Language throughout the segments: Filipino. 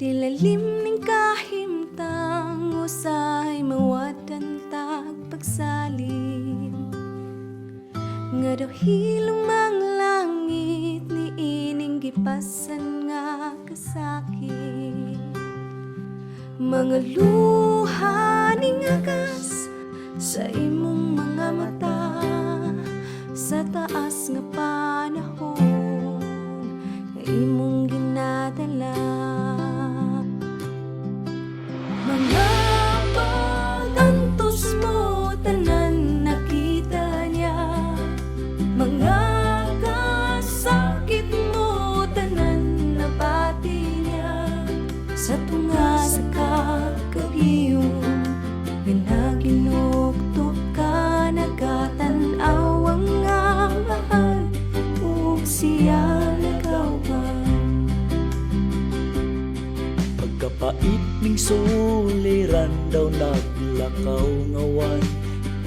Tilalim ning kahimtang usay mawadan tag pagsalin. Nga daw hilom ang langit ni ining gipasan nga kasakit. Mga luha ning agas sa imong mga mata, sa taas nga panahon nga imong ginadala. Mga pag-antos mo tanan nakita niya, mga kasakit mo tanan nabati niya. Sa tunga sa kakagiyon nga naginuktok ka, nagatanaw ang nga mahal ug siya nagawan. Pagkapait ning suliran daw naglakaw ngawan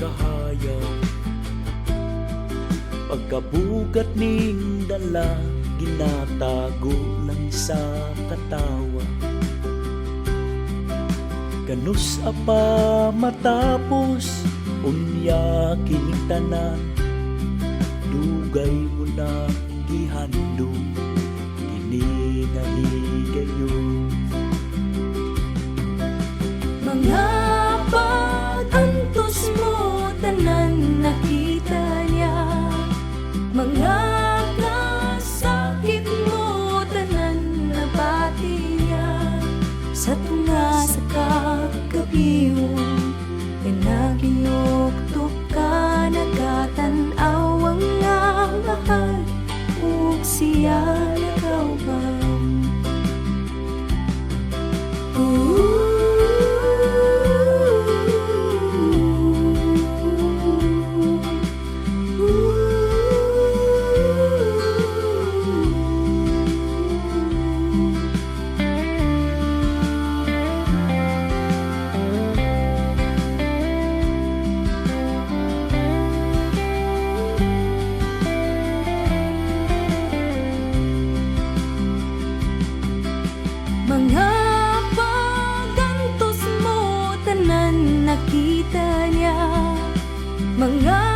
kahayag. Pagkabugat ning dala ginatago ng sa katawa. Ganus apa matapos unya kining tanan, dugay mo na gihandong kini nga higayon. Mga pag-antos mo tanan nakita niya, mga kasakit mo tanan nabati niya. Sa tunga sa kagabiyon nga naginuktok ka, nagatanaw ang nga mahal ug siya nagawan. Mga pag-antos mo tanan nakita niya, mga